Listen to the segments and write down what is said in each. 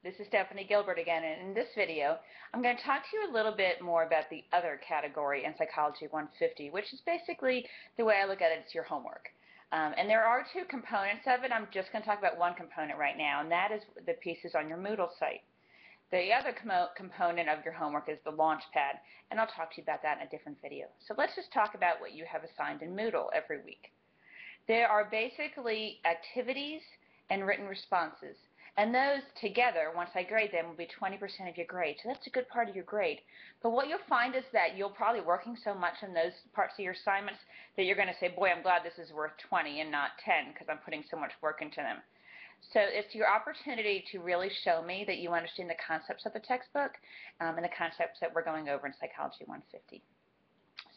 This is Stephanie Gilbert again, and in this video I'm going to talk to you a little bit more about the other category in Psychology 150, which is basically the way I look at it, it's your homework. And there are two components of it. I'm just going to talk about one component right now, and that is the pieces on your Moodle site. The other component of your homework is the Launchpad, and I'll talk to you about that in a different video. So let's just talk about what you have assigned in Moodle every week. There are basically activities and written responses. And those together, once I grade them, will be 20% of your grade. So that's a good part of your grade. But what you'll find is that you'll probably be working so much on those parts of your assignments that you're going to say, boy, I'm glad this is worth 20 and not 10 because I'm putting so much work into them. So it's your opportunity to really show me that you understand the concepts of the textbook and the concepts that we're going over in Psychology 150.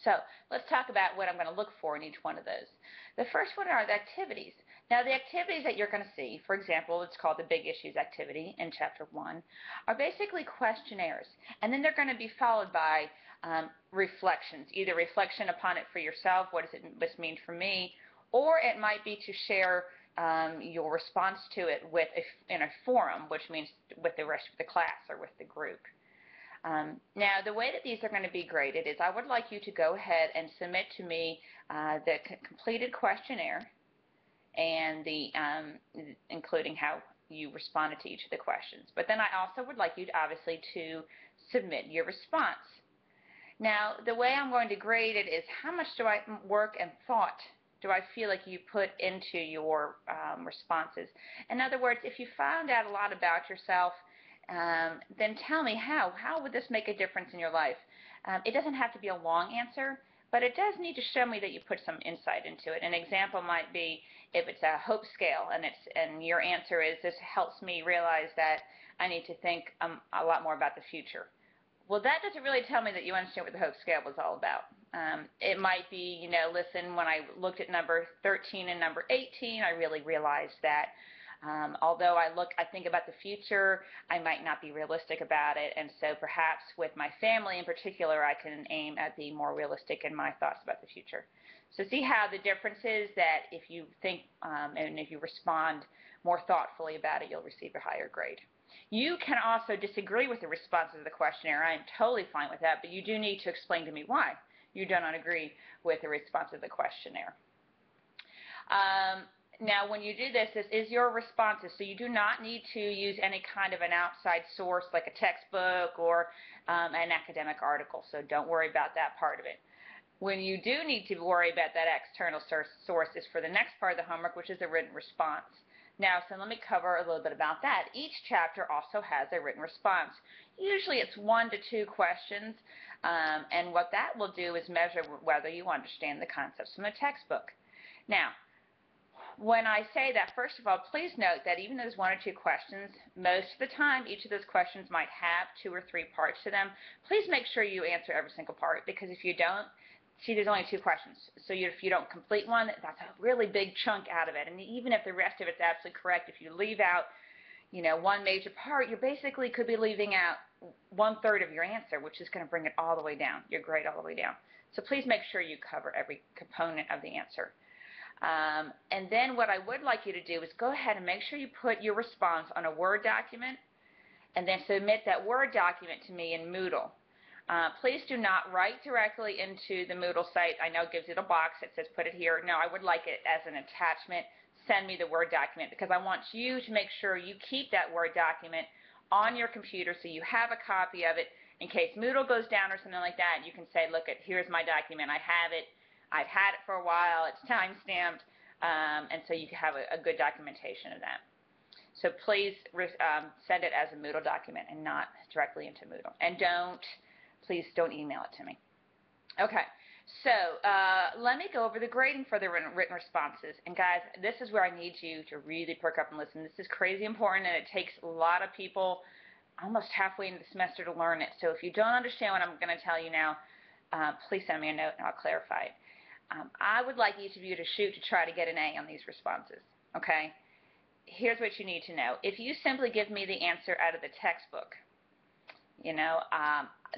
So let's talk about what I'm going to look for in each one of those. The first one are the activities. Now the activities that you're going to see, for example, it's called the Big Issues activity in Chapter 1, are basically questionnaires. And then they're going to be followed by reflections, either reflection upon it for yourself, what does this mean for me, or it might be to share your response to it in a forum, which means with the rest of the class or with the group. Now, the way that these are going to be graded is I would like you to go ahead and submit to me the completed questionnaire and including how you responded to each of the questions. But then I also would like you to obviously to submit your response. Now, the way I'm going to grade it is how much work and thought do I feel like you put into your responses. In other words, if you found out a lot about yourself, then tell me how would this make a difference in your life. It doesn't have to be a long answer, but it does need to show me that you put some insight into it. An example might be if it's a hope scale and your answer is, this helps me realize that I need to think a lot more about the future. Well, that doesn't really tell me that you understand what the hope scale was all about. It might be, you know, listen, when I looked at number 13 and number 18, I really realized that although I think about the future, I might not be realistic about it, and so perhaps with my family in particular, I can aim at being more realistic in my thoughts about the future. So see how the difference is that if you think and if you respond more thoughtfully about it, you'll receive a higher grade. You can also disagree with the responses of the questionnaire. I am totally fine with that, but you do need to explain to me why you do not agree with the response of the questionnaire. Now, when you do this is your responses, so you do not need to use any kind of an outside source like a textbook or an academic article, so don't worry about that part of it. When you do need to worry about that external source is for the next part of the homework, which is a written response. Now, so let me cover a little bit about that. Each chapter also has a written response. Usually it's 1 to 2 questions, and what that will do is measure whether you understand the concepts from the textbook. Now, when I say that, first of all, please note that even though there's 1 or 2 questions, most of the time each of those questions might have 2 or 3 parts to them. Please make sure you answer every single part, because if you don't, see, there's only 2 questions. So if you don't complete one, that's a really big chunk out of it. And even if the rest of it's absolutely correct, if you leave out, you know, one major part, you basically could be leaving out 1/3 of your answer, which is going to bring it all the way down, your grade all the way down. So please make sure you cover every component of the answer. And then what I would like you to do is go ahead and make sure you put your response on a Word document and then submit that Word document to me in Moodle. Please do not write directly into the Moodle site. I know it gives you a box that says put it here. No, I would like it as an attachment. Send me the Word document, because I want you to make sure you keep that Word document on your computer so you have a copy of it in case Moodle goes down or something like that. You can say, look, here's my document. I have it. I've had it for a while. It's time-stamped, and so you can have a good documentation of that. So please send it as a Moodle document and not directly into Moodle. And please don't email it to me. Okay, so let me go over the grading for the written responses. And guys, this is where I need you to really perk up and listen. This is crazy important, and it takes a lot of people almost halfway into the semester to learn it. So if you don't understand what I'm going to tell you now, please send me a note and I'll clarify it. I would like each of you to shoot to try to get an A on these responses, okay? Here's what you need to know. If you simply give me the answer out of the textbook, you know,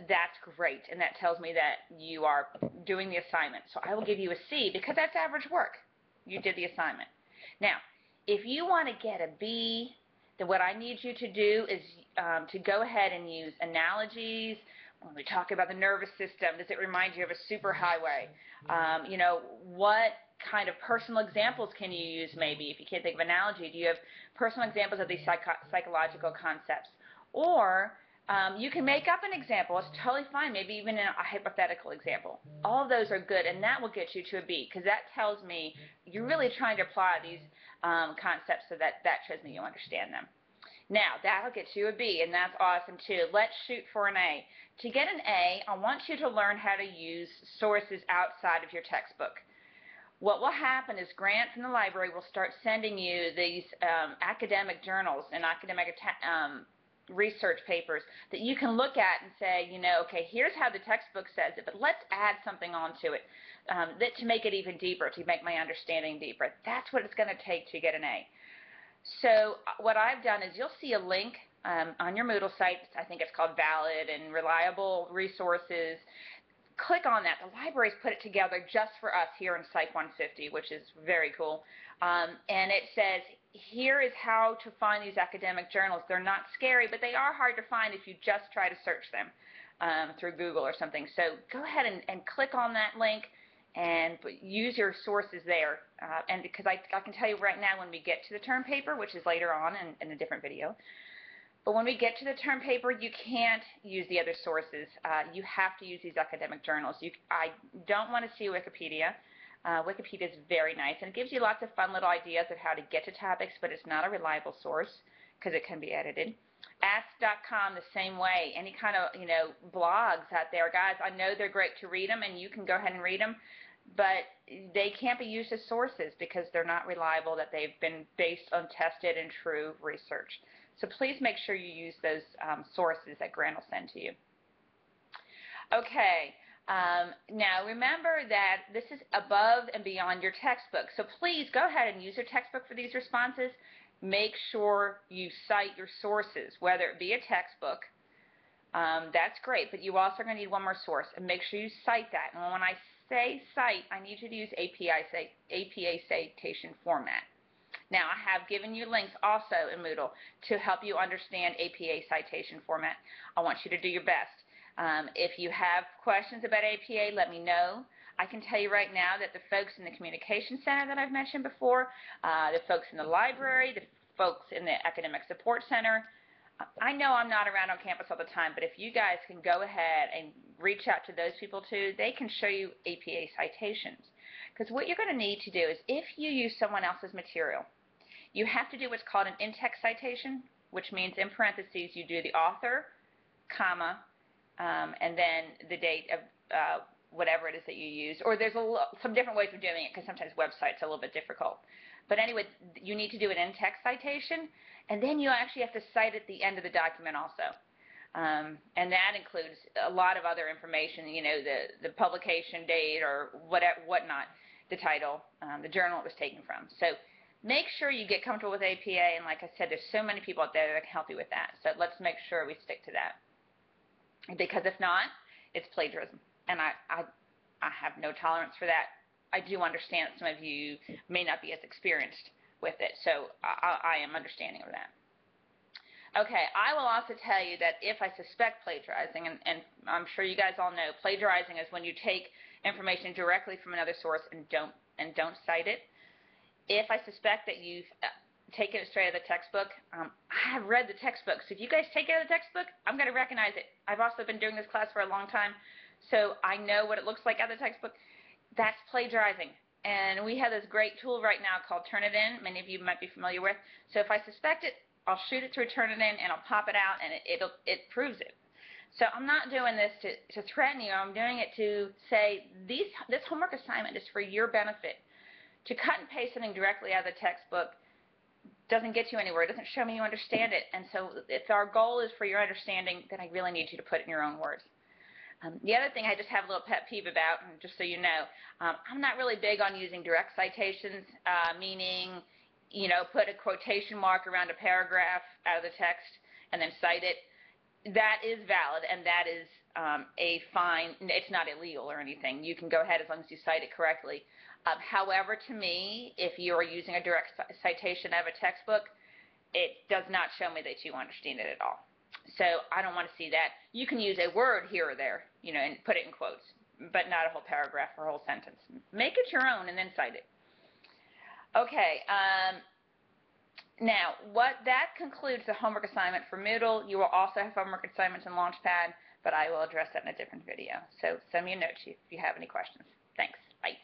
that's great, and that tells me that you are doing the assignment. So I will give you a C, because that's average work. You did the assignment. Now, if you want to get a B, then what I need you to do is to go ahead and use analogies. When we talk about the nervous system, does it remind you of a superhighway? You know, what kind of personal examples can you use maybe? If you can't think of analogy, do you have personal examples of these psychological concepts? Or you can make up an example. It's totally fine, maybe even a hypothetical example. All of those are good, and that will get you to a B, because that tells me you're really trying to apply these concepts, so that shows me you understand them. Now, that'll get you a B, and that's awesome too. Let's shoot for an A. To get an A, I want you to learn how to use sources outside of your textbook. What will happen is Grant from the library will start sending you these academic journals and academic research papers that you can look at and say, you know, okay, here's how the textbook says it, but let's add something onto it to make it even deeper, to make my understanding deeper. That's what it's going to take to get an A. So what I've done is you'll see a link on your Moodle site. I think it's called Valid and Reliable Resources. Click on that. The library's put it together just for us here in Psych 150, which is very cool. And it says, here is how to find these academic journals. They're not scary, but they are hard to find if you just try to search them through Google or something. So go ahead and click on that link and use your sources there. And because I can tell you right now, when we get to the term paper, which is later on in a different video, but when we get to the term paper, you can't use the other sources. You have to use these academic journals. I don't want to see Wikipedia. Wikipedia is very nice, and it gives you lots of fun little ideas of how to get to topics, but it's not a reliable source because it can be edited. Ask.com the same way. Any kind of, you know, blogs out there, guys, I know they're great to read them, and you can go ahead and read them, but they can't be used as sources because they're not reliable, that they've been based on tested and true research. So please make sure you use those sources that Grant will send to you. Okay. Now remember that this is above and beyond your textbook, so please go ahead and use your textbook for these responses. Make sure you cite your sources, whether it be a textbook. That's great, but you also are going to need one more source, and make sure you cite that. And when I say cite, I need you to use APA citation format. Now, I have given you links also in Moodle to help you understand APA citation format. I want you to do your best. If you have questions about APA, let me know. I can tell you right now that the folks in the Communication Center that I've mentioned before, the folks in the library, the folks in the Academic Support Center, I know I'm not around on campus all the time, but if you guys can go ahead and reach out to those people too, they can show you APA citations. Because what you're going to need to do is, if you use someone else's material, you have to do what's called an in-text citation, which means in parentheses you do the author, comma, and then the date of whatever it is that you use. Or there's some different ways of doing it, because sometimes websites are a little bit difficult. But anyway, you need to do an in-text citation, and then you actually have to cite at the end of the document also. And that includes a lot of other information, you know, the publication date or whatnot, the title, the journal it was taken from. So make sure you get comfortable with APA, and like I said, there's so many people out there that can help you with that. So let's make sure we stick to that. Because if not, it's plagiarism. And I have no tolerance for that. I do understand that some of you may not be as experienced with it, so I am understanding of that. Okay, I will also tell you that if I suspect plagiarizing, and I'm sure you guys all know, plagiarizing is when you take information directly from another source and don't cite it. If I suspect that you've taken it straight out of the textbook, I have read the textbook, so if you guys take it out of the textbook, I'm going to recognize it. I've also been doing this class for a long time, so I know what it looks like out of the textbook. That's plagiarizing. And we have this great tool right now called Turnitin, many of you might be familiar with. So if I suspect it, I'll shoot it through Turnitin, and I'll pop it out, and it proves it. So I'm not doing this to threaten you. I'm doing it to say this homework assignment is for your benefit. To cut and paste something directly out of the textbook doesn't get you anywhere. It doesn't show me you understand it. And so if our goal is for your understanding, then I really need you to put it in your own words. The other thing I just have a little pet peeve about, and just so you know, I'm not really big on using direct citations, meaning, you know, put a quotation mark around a paragraph out of the text and then cite it. That is valid, and that is a fine. It's not illegal or anything. You can go ahead as long as you cite it correctly. However, to me, if you are using a direct citation out of a textbook, it does not show me that you understand it at all. So I don't want to see that. You can use a word here or there, and put it in quotes, but not a whole paragraph or a whole sentence. Make it your own and then cite it. Okay. Now, that concludes the homework assignment for Moodle. You will also have homework assignments in Launchpad, but I will address that in a different video. So send me a note if you have any questions. Thanks. Bye.